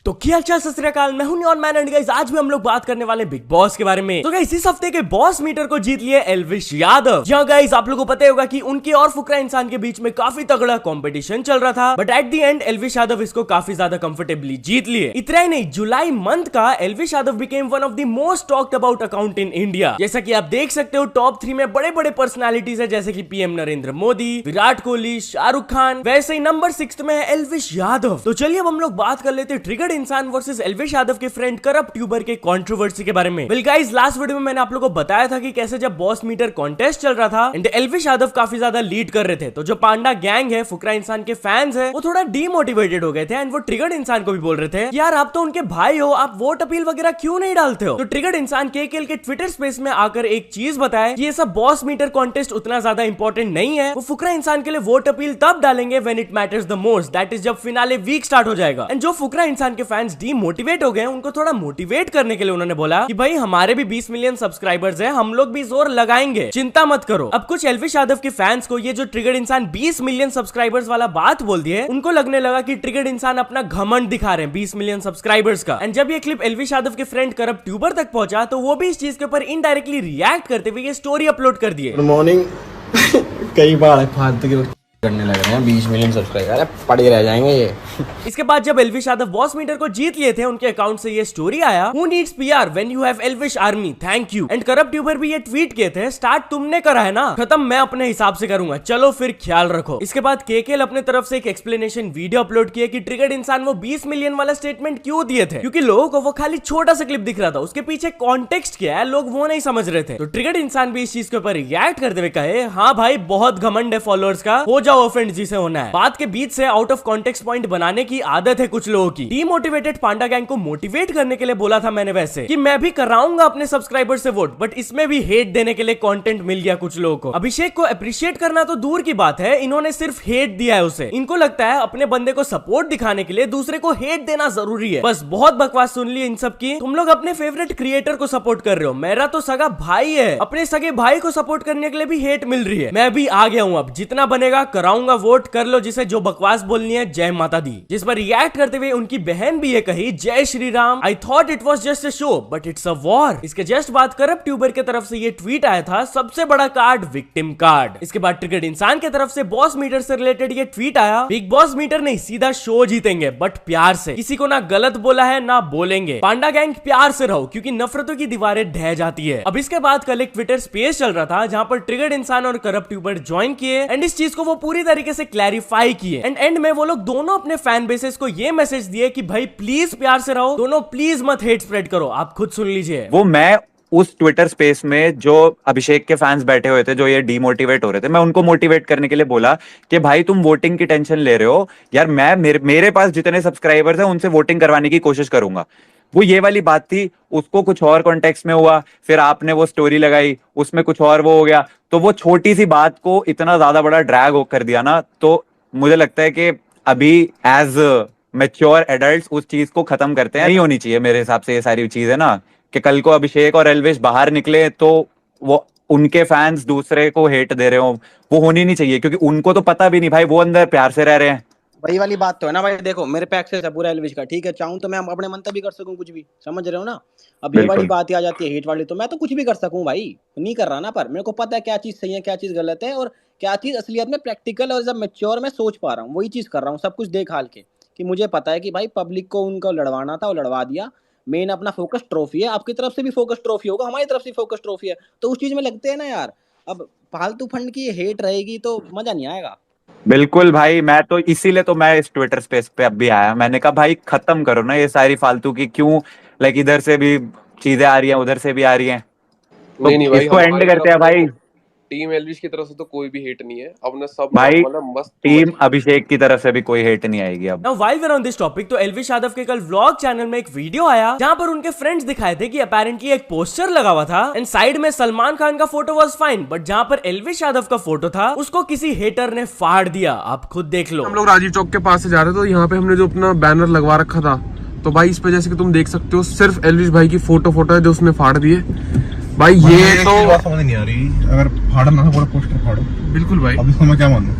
तो क्या अच्छा सत श्री अकाल, मैं हूं न्योन मैन एंड गाइस आज भी हम लोग बात करने वाले बिग बॉस के बारे में। तो गाइस इस हफ्ते के बॉस मीटर को जीत लिए एल्विश यादव। जहां गाइस आप लोगों को पता होगा कि उनके और फुकरा इंसान के बीच में काफी तगड़ा कंपटीशन चल रहा था, but at the end Elvish Yadav इसको काफी ज्यादा कंफर्टेबली जीत लिए। इतना ही नहीं, जुलाई मंथ का Elvish Yadav became one of the most talked about account in India. जैसा कि आप देख सकते हो टॉप 3 में बड़े बड़े पर्सनैलिटीज है, जैसे कि पीएम नरेंद्र मोदी, विराट कोहली, शाहरुख खान। वैसे ही नंबर 6 में है एल्विश यादव। तो चलिए अब हम लोग बात कर लेते हैं ट्रिगर्ड इंसान वर्सेस एल्विश यादव के फ्रेंड करप्ट ट्यूबर के कंट्रोवर्सी के बारे में। वेल गाइस, लास्ट वीडियो में मैंने आप लोगों को बताया था कि कैसे जब बॉस मीटर कॉन्टेस्ट चल रहा था एंड एल्विश यादव काफी ज्यादा लीड कर रहे थे, तो जो पांडा गैंग है, फुकरा इंसान के फैंस है, वो थोड़ा डीमोटिवेटेड हो गए थे एंड वो ट्रिगर्ड इंसान को भी बोल रहे थे यार आप तो उनके भाई हो, आप वोट अपील वगैरह क्यों नहीं डालते हो। तो ट्रिगर्ड इंसान केकेएल के ट्विटर स्पेस में आकर एक चीज बताया कि ये सब बॉस मीटर कॉन्टेस्ट उतना ज्यादा इंपॉर्टेंट नहीं है, वो फुकरा इंसान के लिए वोट अपील तब डालेंगे when it matters the most, that is जब फिनाले वीक स्टार्ट हो जाएगा। एंड जो फुकरा इंसान के फैंस डीमोटिवेट हो गए उनको थोड़ा मोटिवेट करने के लिए उन्होंने बोला कि भाई हमारे भी 20 मिलियन सब्सक्राइबर्स हैं, हम लोग भी जोर लगाएंगे, चिंता मत करो। अब कुछ एल्विश यादव के फैंस को ये जो ट्रिगर्ड इंसान 20 मिलियन सब्सक्राइबर्स वाला बात बोल दिए, उनको लगने लगा कि ट्रिगर्ड इंसान अपना घमंड दिखा रहे हैं 20 मिलियन सब्सक्राइबर्स का। एंड जब ये क्लिप एल्विश यादव के फ्रेंड करप्ट ट्यूबर तक पहुंचा तो वो भी इस चीज के ऊपर इनडायरेक्टली रिएक्ट करते हुए ये स्टोरी अपलोड कर दिए। Good morning. कई बार फालतू की करने लग रहे हैं, 20 मिलियन सब्सक्राइबर पड़े रह जाएंगे ये। इसके बाद जब एल्विश यादव बॉस मीटर को जीत लिए थे, उनके अकाउंट से ये स्टोरी आया, Who needs PR when you have Elvish Army? Thank you। And corrupt tuber भी ये ट्वीट किए थे, स्टार्ट तुमने करा है ना, खत्म मैं अपने हिसाब से करूंगा, चलो फिर ख्याल रखो। इसके बाद केकेएल अपने तरफ से एक एक्सप्लेनेशन वीडियो अपलोड किया कि ट्रिगर्ड इंसान वो 20 मिलियन वाला स्टेटमेंट क्यों दिए थे, क्योंकि लोगों को वो खाली छोटा सा क्लिप दिख रहा था, उसके पीछे कॉन्टेक्स्ट क्या है लोग वो नहीं समझ रहे थे। तो ट्रिगर्ड इंसान भी इस चीज के ऊपर रिएक्ट करते हुए कहे हाँ भाई बहुत घमंड है फॉलोअर्स का, हो जाओ ऑफेंड जिसे होना है। बात के बीच से आउट ऑफ कॉन्टेक्स्ट पॉइंट बनाने की आदत है कुछ लोगों की। डीमोटिवेटेड पांडा गैंग को मोटिवेट करने के लिए बोला था मैंने वैसे कि मैं भी कराऊंगा अपने सब्सक्राइबर से वोट, बट इसमें भी हेट देने के लिए कंटेंट मिल गया कुछ लोगों को। अभिषेक को अप्रिशिएट करना तो दूर की बात है, इन्होंने सिर्फ हेट दिया है उसे। इनको लगता है अपने बंदे को सपोर्ट दिखाने के लिए दूसरे को हेट देना जरूरी है। बस बहुत बकवास सुन ली इन सब की। तुम लोग अपने फेवरेट क्रिएटर को सपोर्ट कर रहे हो, मेरा तो सगा भाई है, अपने सगे भाई को सपोर्ट करने के लिए भी हेट मिल रही है। मैं भी आ गया हूँ, अब जितना बनेगा कराऊंगा वोट, कर लो जिसे जो बकवास बोलनी है, जय माता दी। जिस पर रिएक्ट करते हुए उनकी बहन भी ये कही जय Shri Ram, I thought it was just a show but it's a war. इसके जस्ट बाद करप्ट ट्यूबर की तरफ से ये ट्वीट आया था, सबसे बड़ा कार्ड विक्टिम कार्ड। इसके बाद ट्रिगर्ड इंसान की तरफ से बॉस मीटर से रिलेटेड ये ट्वीट आया, बिग बॉस मीटर नहीं सीधा शो जीतेंगे बट प्यार से, किसी को ना गलत बोला है ना बोलेंगे, पांडा गैंग प्यार से रहो क्योंकि नफरतों की दीवारें ढह जाती है। अब इसके बाद कल एक ट्विटर स्पेस चल रहा था जहां पर ट्रिगर्ड इंसान और करप्ट ट्यूबर ज्वाइन किए एंड इस चीज को वो पूरी तरीके से क्लैरिफाई किए एंड एंड में वो लोग दोनों अपने फैन बेसेस को ये मैसेज दिए कि भाई प्लीज प्यार से रहो, दोनों प्लीज मत हेट स्प्रेड करो। आप खुद सुन लीजिए। वो मैं उस ट्विटर स्पेस में जो अभिषेक के फैंस बैठे हुए थे, जो ये डीमोटिवेट हो रहे थे, मैं उनको मोटिवेट करने के लिए बोला कि भाई तुम वोटिंग की टेंशन ले रहे हो यार, मैं मेरे पास जितने सब्सक्राइबर्स हैं उनसे वोटिंग करवाने की कोशिश करूंगा। वो ये वाली बात थी, उसको कुछ और कॉन्टेक्स्ट में हुआ, फिर आपने वो स्टोरी लगाई, उसमें कुछ और वो हो गया, तो वो छोटी सी बात को इतना ज्यादा बड़ा ड्रैग कर दिया ना। तो मुझे लगता है कि अभी एज मैच्योर एडल्ट्स उस चीज को खत्म करते हैं। नहीं होनी चाहिए मेरे हिसाब से ये सारी चीज है ना, कि कल को अभिषेक और एल्विश बाहर निकले तो वो उनके फैंस दूसरे को हेट दे रहे हो, वो होनी नहीं चाहिए, क्योंकि उनको तो पता भी नहीं भाई, वो अंदर प्यार से रह रहे हैं। वही वाली बात तो है ना भाई, देखो मेरे पे एक्सेस है पूरा एल्विश का, ठीक है, चाहूं तो मैं अपने मंतव्य भी कर सकूं, कुछ भी, समझ रहे हो ना। अब ये वाली बात ही आ जाती है हेट वाली, तो मैं तो कुछ भी कर सकूं भाई, नहीं कर रहा ना, पर मेरे को पता है क्या चीज सही है क्या चीज गलत है और क्या चीज असलियत में प्रैक्टिकल और जब मैच्योर मैं सोच पा रहा हूँ वही चीज कर रहा हूँ, सब कुछ देख हाल के, कि मुझे पता है कि भाई पब्लिक को उनको लड़वाना था, वो लड़वा दिया। मेन अपना फोकस ट्रॉफी है, आपकी तरफ से भी फोकस ट्रॉफी होगा, हमारी तरफ से फोकस ट्रॉफी है, तो उस चीज में लगते हैं ना यार। अब फालतू फंड की हेट रहेगी तो मजा नहीं आएगा। बिल्कुल भाई, मैं तो इसीलिए तो मैं इस ट्विटर स्पेस पे अब भी आया, मैंने कहा भाई खत्म करो ना ये सारी फालतू की, क्यों लाइक इधर से भी चीजें आ रही हैं उधर से भी आ रही हैं, तो नहीं भाई, इसको एंड करते हैं भाई। टीम एल्विश की तरफ से तो कोई भी हेट नहीं है, अपना सब भाई मस्त। टीम अभिषेक की तरफ से भी कोई हेट नहीं आएगी अब। Now while we're on this topic, तो एल्विश यादव के कल व्लॉग चैनल में एक वीडियो आया जहां पर उनके फ्रेंड्स दिखाए थे कि अपेरेंटली एक पोस्टर लगा हुआ था एंड साइड में सलमान खान का फोटो वाज फाइन, बट जहां पर एल्विश यादव का फोटो था उसको किसी हेटर ने फाड़ दिया। आप खुद देख लो। हम लोग राजीव चौक के पास से जा रहे थे, तो यहाँ पे हमने जो अपना बैनर लगवा रखा था, तो भाई इस पे जैसे कि तुम देख सकते हो सिर्फ एल्विश भाई की फोटो है जो उसने फाड़ दिए। भाई ये तो बात समझ नहीं आ रही, अगर फाड़ना था पूरा पोस्टर फाड़ो। बिल्कुल भाई, अब इसको मैं क्या मानूं?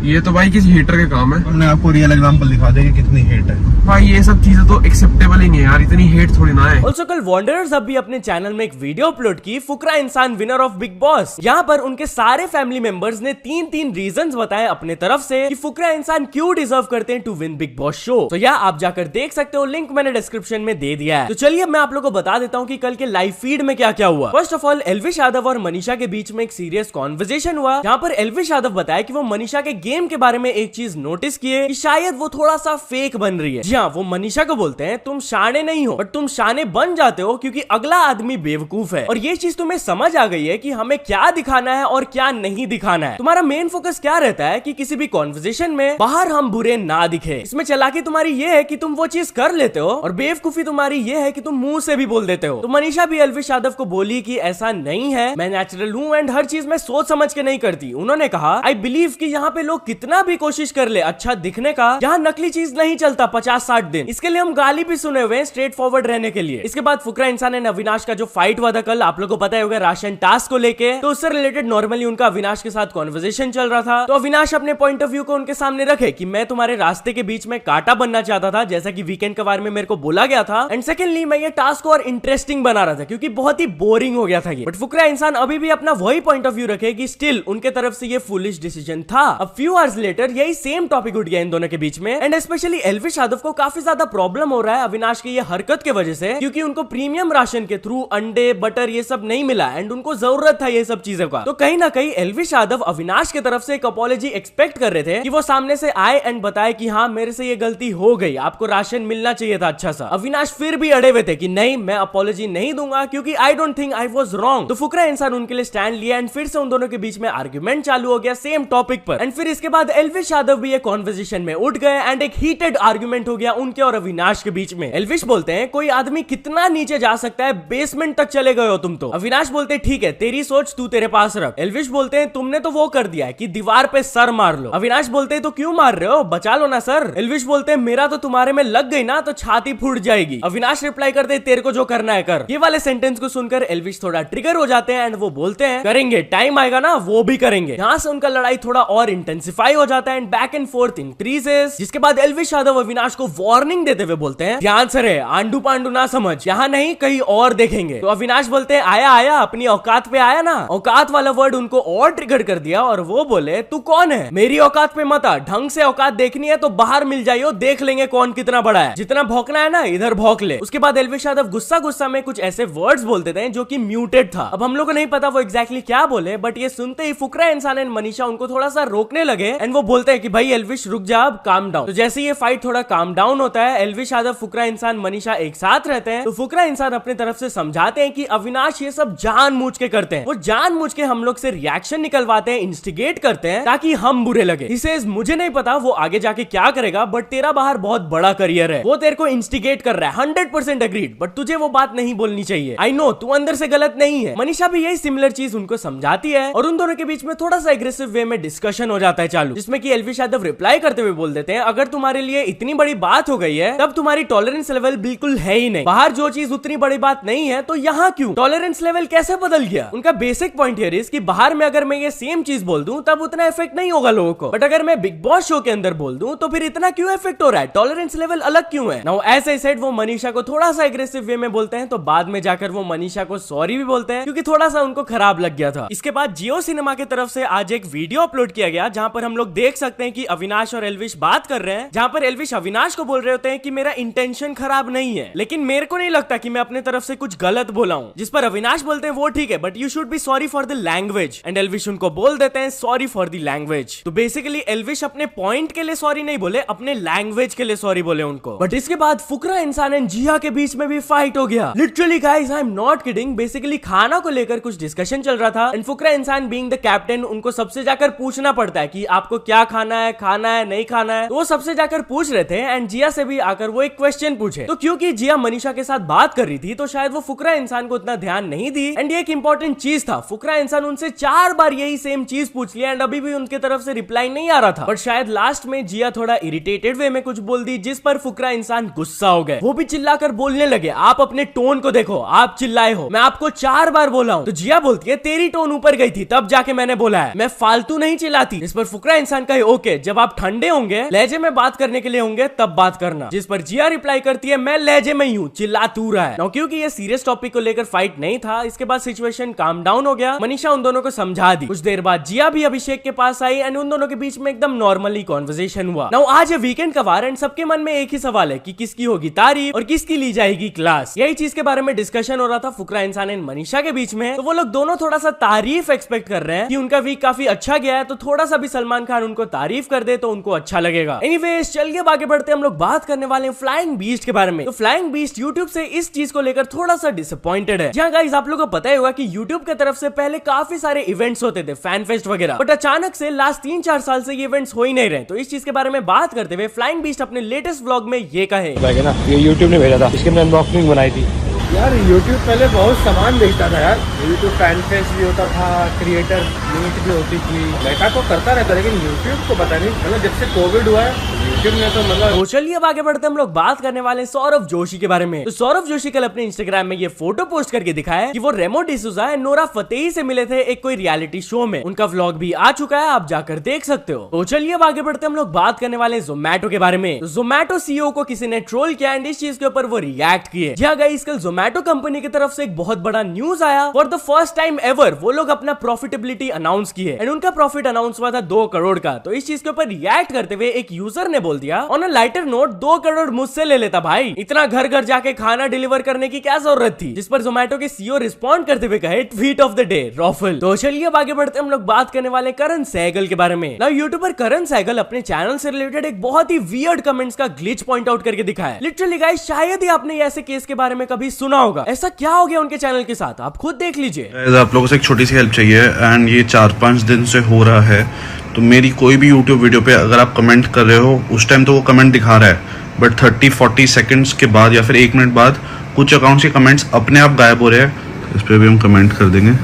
ये तो भाई किसी हेटर के काम है। हमने आपको रियल एग्जांपल दिखा देंगे कितनी हेट है भाई, ये सब चीजें तो एक्सेप्टेबल ही नहीं है यार, इतनी हेट थोड़ी ना है। ऑल्सो कल वॉन्डरर्स अब भी अपने चैनल में एक वीडियो अपलोड की, फुकरा इंसान विनर ऑफ बिग बॉस। यहाँ पर उनके सारे फैमिली मेंबर्स ने 3 रीजंस बताए अपने तरफ से कि फुकरा इंसान क्यों डिजर्व करते हैं to win Bigg Boss show. तो या आप जाकर देख सकते हो, लिंक मैंने डिस्क्रिप्शन में दे दिया है। तो चलिए मैं आप लोगों को बता देता हूँ कि कल के लाइव फीड में क्या क्या हुआ। First of all, Elvish Yadav और मनीषा के बीच में एक सीरियस कॉन्वर्सेशन हुआ, जहाँ पर एल्विश यादव बताया कि वो मनीषा के गेम के बारे में एक चीज नोटिस किए कि शायद वो थोड़ा सा फेक बन रही है। जी हाँ, वो मनीषा को बोलते हैं तुम शाने नहीं हो, बट तुम शाने बन जाते हो क्योंकि अगला आदमी बेवकूफ है। और ये चीज तुम्हें समझ आ गई है कि हमें क्या दिखाना है और क्या नहीं दिखाना है। तुम्हारा मेन फोकस क्या रहता है कि किसी भी कॉन्वर्सेशन में बाहर हम बुरे ना दिखे। इसमें चालाकी तुम्हारी ये है कि तुम वो चीज कर लेते हो, और बेवकूफी तुम्हारी ये है कि तुम मुंह से भी बोल देते हो। तो मनीषा भी एल्विश यादव को बोली कि ऐसा नहीं है, मैं नेचुरल हूँ एंड हर चीज में सोच समझ के नहीं करती। उन्होंने कहा आई बिलीव कि यहाँ पे लोग कितना भी कोशिश कर ले अच्छा दिखने का, यहाँ नकली चीज नहीं चलता 50-60 दिन। इसके लिए हम गाली भी सुने हुए स्ट्रेट फॉरवर्ड रहने के लिए। इसके बाद फुकरा इंसान एंड अविनाश का जो फाइट हुआ था कल, आप लोग को पता होगा, राशन टास्क को लेके, तो उससे रिलेटेड नॉर्मली उनका अविनाश के साथ कॉन्वर्सेशन चल रहा था। तो अविनाश अपने पॉइंट ऑफ व्यू को उनके सामने रखे कि मैं तुम्हारे रास्ते के बीच में कांटा बनना चाहता था, जैसा कि वीकेंड के बारे में मेरे को बोला गया था। एंड सेकेंडली, मैं ये टास्क को और इंटरेस्टिंग बना रहा था क्योंकि बहुत ही बोरिंग हो गया था ये। बट फुकरा इंसान अभी भी अपना वही पॉइंट ऑफ व्यू रखे कि स्टिल उनके तरफ से ये फुलिश डिसीजन था। अब फ्यू आवर्स लेटर यही सेम टॉपिक उठ गया इन दोनों के बीच में, एंड स्पेशली एल्विश यादव को काफी ज्यादा प्रॉब्लम हो रहा है अविनाश की ये हरकत की वजह से, क्योंकि उनको प्रीमियम राशन के थ्रू अंडे बटर ये सब नहीं मिला एंड उनको जरूरत था ये सब चीजों का। तो कहीं ना कहीं एल्विश यादव अविनाश की तरफ से एक अपॉलॉजी एक्सपेक्ट कर रहे थे कि वो सामने से आए एंड बताए कि हाँ मेरे से ये गलती हो गई, आपको राशन मिलना चाहिए था अच्छा सा। अविनाश फिर भी अड़े हुए थे कि नहीं, मैं अपॉलॉजी नहीं दूंगा क्योंकि I don't think I was wrong. तो फुकरा इंसान उनके लिए स्टैंड लिया एंड फिर से उन दोनों के बीच में आर्ग्यूमेंट चालू हो गया सेम टॉपिक पर। एंड फिर इसके बाद एल्विश यादव भी ये कॉन्वर्सेशन में उठ गए एंड एक हीटेड आर्ग्यूमेंट हो गया उनके और अविनाश के बीच में। एल्विश बोलते हैं कोई आदमी कितना नीचे जा सकता है, बेसमेंट तक चले गए हो तुम तो। अविनाश बोलते हैं ठीक है, तेरी सोच तू तेरे पास रख। एल्विश बोलते हैं तुमने तो वो कर दिया है कि दीवार पे सर मार लो। अविनाश बोलते हैं तो क्यों मार रहे हो, बचा लो ना सर। एल्विश बोलते हैं मेरा तो तुम्हारे में लग गई ना तो छाती फूट जाएगी। अविनाश रिप्लाई करते हैं तेरे को जो करना है कर। ये वाले सेंटेंस को सुनकर एल्विश थोड़ा ट्रिगर हो जाते हैं एंड वो बोलते हैं करेंगे, टाइम आएगा ना वो भी करेंगे। यहाँ से उनका लड़ाई थोड़ा और इंटेंसिफाई हो जाता है and back and fourth increases, जिसके बाद एल्विश यादव अविनाश को वार्निंग देते हुए बोलते हैं ध्यान से रहे, आंडू पांडू ना समझ, यहाँ नहीं कहीं और देखेंगे। तो अविनाश बोलते हैं आया आया, अपनी औकात पे आया ना। औकात वाला वर्ड उनको और ट्रिगर कर दिया और वो बोले तू कौन है, मेरी औकात पे मत आ, ढंग से औकात देखनी है तो बाहर मिल जाइयो, देख लेंगे कौन कितना बड़ा है, जितना भौंकना है ना इधर भौंक ले। उसके बाद एल्विश यादव गुस्सा में कुछ ऐसे वर्ड्स बोलते थे जो कि म्यूटेड था। अब हम लोग को नहीं पता वो एग्जैक्टली क्या बोले, बट ये सुनते ही फुकरा इंसान एंड मनीषा उनको थोड़ा सा रोकने लगे एंड वो बोलते हैं कि भाई एल्विश रुक जा, अब काम डाउन। तो जैसे ये फाइट थोड़ा काम डाउन होता है, एल्विश यादव, फुकरा इंसान, मनीषा एक साथ रहते हैं। तो फुकरा इंसान अपने तरफ से समझाते हैं कि अविनाश ये सब जानबूझ के करते हैं, वो जानबूझ के हम लोग से रिएक्शन निकलवाते हैं, इंस्टिगेट करते हैं ताकि हम बुरे लगे। इसे मुझे नहीं पता वो आगे जाके क्या करेगा, बट तेरा बाहर बहुत बड़ा करियर है, वो तेरे को इंस्टिगेट कर रहा है, 100% अग्रीड, बट तुझे वो बात नहीं बोलनी चाहिए। आई नो तू अंदर से गलत नहीं है। मनीषा भी यही सिमिलर चीज उनको समझाती है और उन दोनों के बीच में थोड़ा सा एग्रेसिव वे में डिस्कशन हो जाता है चालू, जिसमें कि एल्विश यादव रिप्लाई करते हुए बोल देते हैं अगर तुम्हारे लिए इतनी बड़ी बात हो गई है तब तुम्हारी टॉलरेंस लेवल बिल्कुल है ही नहीं, बाहर जो चीज उतनी बड़ी बात नहीं है तो यहाँ क्यों, टॉलरेंस लेवल कैसे बदल गया। उनका बेसिक पॉइंट हियर इज कि बाहर में अगर मैं ये सेम चीज बोल दूं तब उतना इफेक्ट नहीं होगा लोगों को, बट अगर मैं बिग बॉस शो के अंदर बोल दूं तो फिर इतना क्यों इफेक्ट हो रहा है, टॉलरेंस लेवल अलग क्यों है। नाउ एज आई सेड, वो मनीषा को थोड़ा सा एग्रेसिव वे में बोलते हैं, तो बाद में जाकर वो मनीषा को सॉरी भी बोलते हैं क्योंकि थोड़ा सा उनको खराब लग गया था। इसके बाद जियो सिनेमा की तरफ से आज एक वीडियो अपलोड किया गया जहां पर हम लोग देख सकते हैं कि अविनाश और एल्विश बात कर रहे हैं, जहां पर एल्विश अविनाश को बोल रहे होते हैं कि मेरा इंटेंशन खराब नहीं है, लेकिन मेरे को नहीं लगता कि मैं अपने तरफ से कुछ गलत बोला हूं। जिस पर अविनाश बोलते हैं वो ठीक है but you should be sorry for the language, and Elvish उनको बोल देते हैं सॉरी फॉर द लैंग्वेज। तो बेसिकली एल्विश अपने पॉइंट के लिए सॉरी नहीं बोले, अपने लैंग्वेज के लिए सॉरी बोले उनको। बट इसके बाद फुकरा इंसान एंड जिया के बीच में भी फाइट हो गया, literally guys I am not kidding. Basically खाना को लेकर कुछ डिस्कशन चल रहा था एंड फुकरा इंसान बीइंग द कैप्टन उनको सबसे जाकर पूछना पड़ता है कि आपको क्या खाना है नहीं खाना है, तो वो सबसे जाकर पूछ रहे थे एंड जिया से भी आकर वो एक क्वेश्चन पूछे। तो क्योंकि जिया मनीषा के साथ बात कर रही थी तो शायद वो फुकरा इंसान को उतना ध्यान नहीं दी एंड ये एक इंपॉर्टेंट चीज था। फुकरा इंसान उनसे 4 बार यही सेम चीज पूछ लिया एंड अभी भी उनके तरफ से रिप्लाई नहीं आ रहा था, बट शायद लास्ट में जिया थोड़ा इरिटेटेड वे में कुछ बोल दी जिस पर फुकरा इंसान गुस्सा हो गए, वो भी चिल्लाकर बोलने लगे आप अपने टोन को देखो, आप चिल्लाए हो, मैं आपको 4 बार बोला हूं। तो जिया बोलती है तेरी टोन ऊपर गई थी तब जाके मैंने बोला है, मैं फालतू नहीं चिल्लाती। इस पर फुकरा इंसान कहे ओके, जब आप ठंडे होंगे, लहजे में बात करने के लिए होंगे, तब बात करना। जिस पर जिया रिप्लाई करती है मैं लहजे में ही हूँ, चिल्ला तू रहा है। क्योंकि ये सीरियस टॉपिक को लेकर फाइट नहीं था, इसके बाद सिचुएशन काम डाउन हो गया। मनीषा उन दोनों को समझा दी। कुछ देर बाद जिया भी अभिषेक के पास आई एंड उन दोनों के बीच में एकदम नॉर्मली कॉन्वर्सेशन हुआ। नाउ आज है वीकेंड का वार एंड सबके मन में एक ही सवाल है कि किसकी होगी तारीफ और किसकी ली जाएगी क्लास। यही चीज के बारे में डिस्कशन हो रहा था फुकरा इंसान एंड मनीषा के बीच में। तो वो लोग दोनों थोड़ा सा तारीफ एक्सपेक्ट कर रहे हैं कि उनका वीक काफी अच्छा गया है, तो थोड़ा सा भी सलमान खान उनको तारीफ कर दे तो उनको अच्छा लगेगा। एनीवेज चलिए आगे बढ़ते हम लोग बात करने वाले हैं फ्लाइंग बीस्ट के बारे में। तो फ्लाइंग बीस्ट यूट्यूब से इस चीज को लेकर थोड़ा सा डिसअपॉइंटेड है। जहाँ गाइस आप लोगों को पता ही होगा कि यूट्यूब की तरफ से पहले काफी सारे इवेंट्स होते थे, फैन फेस्ट वगैरह, बट अचानक से लास्ट 3-4 साल से ये इवेंट्स हो ही नहीं रहे। तो इस चीज के बारे में बात करते हुए फ्लाइंग बीस्ट अपने लेटेस्ट व्लॉग में ये कहे ना, ये यूट्यूब ने भेजा था, इसके मैंने अनबॉक्सिंग बनाई थी। यार यूट्यूब पहले बहुत सामान बेचता था यार, यूट्यूब फैन फेस्ट भी होता था, क्रिएटर मीट भी होती थी, मैं तो करता रहता, लेकिन यूट्यूब को पता नहीं, मतलब जब से कोविड हुआ है यूट्यूब ने तो मतलब। तो चलिए अब आगे बढ़ते हम लोग बात करने वाले सौरभ जोशी के बारे में। तो सौरभ जोशी कल अपने इंस्टाग्राम में ये फोटो पोस्ट करके दिखाया कि वो Remo D'Souza and Nora Fatehi से मिले थे एक कोई रियलिटी शो में। उनका व्लॉग भी आ चुका है, आप जाकर देख सकते हो। तो चलिए अब आगे बढ़ते हम लोग बात करने वाले जोमैटो के बारे में। जोमैटो सीईओ को किसी ने ट्रोल किया एंड इस चीज के ऊपर वो रिएक्ट किए। जी गाइस, कल जोमैटो कंपनी की तरफ से एक बहुत बड़ा न्यूज आया। For the first time ever वो लोग अपना प्रॉफिटेबिलिटी अनाउंस किए एंड उनका प्रॉफिट अनाउंस हुआ था 2 करोड़ का। तो इस चीज के ऊपर रिएक्ट करते हुए एक यूजर ने बोल दिया on a lighter note 2 crore मुझसे ले लेता भाई, इतना घर घर जाके खाना डिलीवर करने की क्या जरूरत थी। जिस पर जोमैटो के सीईओ रिस्पॉन्ड करते हुए कहे ट्वीट ऑफ द डे रॉफल। तो चलिए अब आगे बढ़ते हम लोग बात करने वाले करण सहगल के बारे में। नाउ यूट्यूबर करण सहगल अपने चैनल से रिलेटेड एक बहुत ही वियर्ड कमेंट्स का ग्लिच पॉइंट आउट करके दिखाया। लिटरली गाइस, शायद ही आपने ऐसे केस के बारे में कभी सुना होगा। ऐसा क्या हो गया उनके चैनल के साथ, आप खुद देख लीजिए। आप लोगों से एक छोटी सी हेल्प चाहिए एंड ये 4-5 दिन से हो रहा है। तो मेरी कोई भी यूट्यूब वीडियो पे अगर आप कमेंट कर रहे हो, उस टाइम तो वो कमेंट दिखा रहा है, बट 30-40 सेकंड्स के बाद या फिर 1 मिनट बाद कुछ अकाउंट्स के कमेंट्स अपने आप गायब हो रहे हैं। इस पर भी हम कमेंट कर देंगे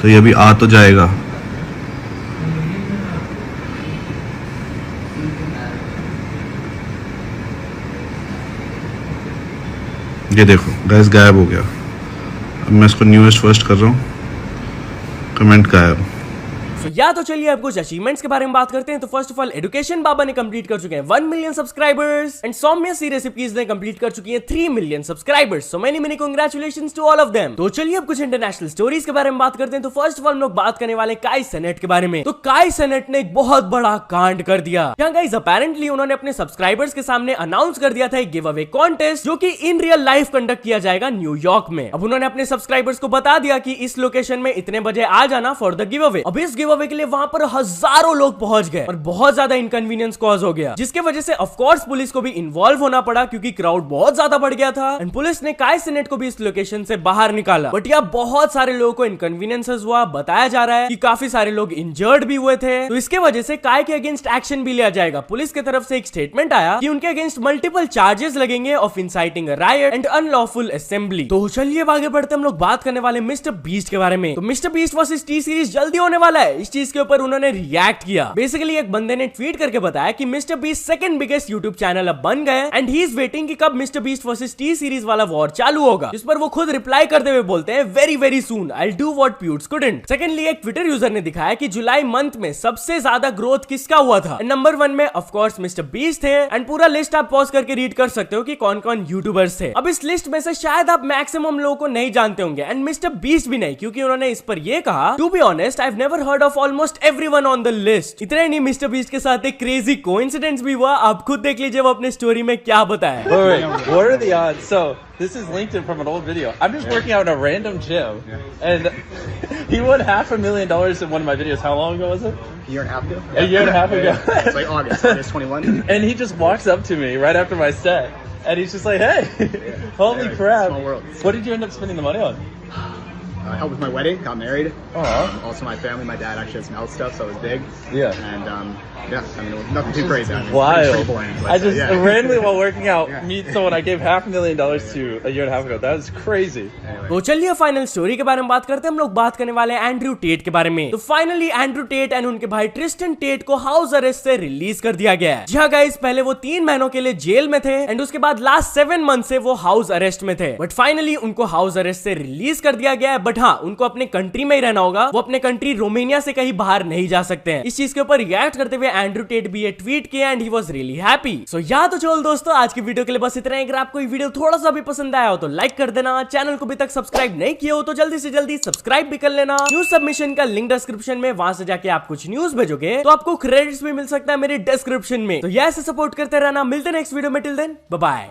तो ये भी आ तो जाएगा। ये देखो गैस गायब हो गया। अब मैं इसको न्यूएस्ट फर्स्ट कर रहा हूँ, कमेंट गायब। या तो चलिए अब कुछ अचीवमेंट्स के बारे में बात करते हैं। तो first of all Education Baba ने कंप्लीट कर चुके हैं 1 मिलियन सब्सक्राइबर्स एंड सौम्या सी रेसिपीज ने कंप्लीट कर चुकी हैं 3 million subscribers. So many congratulations to all of them. तो चलिए अब कुछ इंटरनेशनल स्टोरीज के बारे में बात करते हैं। तो फर्स्ट ऑफ ऑल हम लोग बात करने वाले काई सेनेट के बारे में। तो काई सेनेट ने एक बहुत बड़ा कांड कर दिया। क्या गाइस, अपेरेंटली उन्होंने अपने सब्सक्राइबर्स के सामने अनाउंस कर दिया था एक गिव अवे कॉन्टेस्ट जो कि इन रियल लाइफ कंडक्ट किया जाएगा न्यूयॉर्क में। अब उन्होंने अपने सब्सक्राइबर्स को बता दिया कि इस लोकेशन में इतने बजे आ जाना फॉर द गिव अवे। अब इस गिव अवे के लिए वहां पर हजारों लोग पहुंच गए और बहुत ज्यादा इनकन्वीनियंस कॉज हो गया, जिसके वजह से ऑफ कोर्स पुलिस को भी इन्वॉल्व होना पड़ा क्योंकि क्राउड बहुत ज्यादा बढ़ गया था एंड पुलिस ने काई सेनेट को भी इस लोकेशन से बाहर निकाला। बट यहाँ बहुत सारे लोगों को इनकन्वीनियंसेस हुआ। बताया जा रहा है कि काफी सारे लोग इंजर्ड भी हुए थे। तो इसके वजह से काई के अगेंस्ट एक्शन भी लिया जाएगा। पुलिस की तरफ से एक स्टेटमेंट आया कि उनके अगेंस्ट मल्टीपल चार्जेस लगेंगे of inciting a riot and unlawful assembly. तो चलिए आगे बढ़ते हम लोग बात करने वाले मिस्टर बीस्ट के बारे में। तो mister beast versus T series जल्दी होने वाला है। इस चीज के ऊपर उन्होंने रिएक्ट किया। बेसिकली एक बंदे ने ट्वीट करके बताया कि mister beast second biggest YouTube channel अब बन गए एंड ही इज वेटिंग कि कब mister beast versus T series वाला वॉर चालू होगा। जिस पर वो खुद रिप्लाई करते हुए बोलते हैं very very soon I will do what Pewds couldn't. Secondly एक ट्विटर यूजर ने दिखाया कि जुलाई मंथ में सबसे ज्यादा ग्रोथ किसका हुआ था। नंबर 1 में ऑफ कोर्स मिस्टर बीस्ट थे एंड पूरा लिस्ट आप पॉज करके रीड कर सकते हो कि कौन कौन यूट्यूबर्स थे। अब इस लिस्ट में से शायद आप मैक्सिमम लोगों को नहीं जानते होंगे एंड मिस्टर बीस्ट भी नहीं, क्योंकि उन्होंने इस पर यह कहा to be honest I have never heard of almost everyone on the list. इतने नहीं, मिस्टर बीस्ट के साथ एक क्रेजी कोइंसिडेंस भी हुआ। आप खुद देख लीजिए वो अपने स्टोरी में क्या बताया। Wait, what are the odds? So this is LinkedIn from an old video. I'm just working out in a random gym, and he won $500,000 in one of my videos. How long ago was it? A year and a half ago. A year and a half ago. It's like August. It's 21. And he just walks up to me right after my set, and he's just like, "Hey, holy crap! Small world. What did you end up spending the money on?" I helped with my wedding, got married. Uh-huh. Also my family, my dad actually had some health stuff, so it was big. Yeah. And yeah, I mean, it was nothing too crazy. I mean, Wild. pretty boring. But, I just yeah. randomly while working out Yeah. meet someone I gave $500,000 to a year and a half ago. That is crazy. तो चलिए final story के बारे में बात करते हैं। हम लोग बात करने वाले हैं एंड्रयू टेट के बारे में। तो फाइनली एंड्रयू टेट एंड उनके भाई ट्रिस्टन टेट को हाउस अरेस्ट से रिलीज कर दिया गया है। जी हाँ गाइस, पहले वो 3 महीनों के लिए जेल में थे एंड उसके बाद लास्ट 7 मंथ से वो हाउस अरेस्ट में थे, बट फाइनली उनको हाउस अरेस्ट से रिलीज कर दिया गया है। बट हाँ उनको अपने कंट्री में ही रहना होगा, वो अपने कंट्री रोमानिया से कहीं बाहर नहीं जा सकते हैं। इस चीज के ऊपर रिएक्ट करते हुए एंड्रू टेट भी ये ट्वीट किया and he was really happy. So या तो चलो दोस्तों आज की वीडियो के लिए बस इतना ही। अगर आपको ये वीडियो थोड़ा सा भी पसंद आया हो तो लाइक कर देना, चैनल को अभी तक सब्सक्राइब नहीं किया हो तो जल्दी से जल्दी सब्सक्राइब भी कर लेना। न्यूज सबमिशन का लिंक डिस्क्रिप्शन में, वहां से जाके आप कुछ न्यूज भेजोगे तो आपको क्रेडिट्स भी मिल सकता है मेरे डिस्क्रिप्शन में। तो ऐसे सपोर्ट करते रहना, मिलते हैं नेक्स्ट वीडियो में, टिल देन बाय बाय।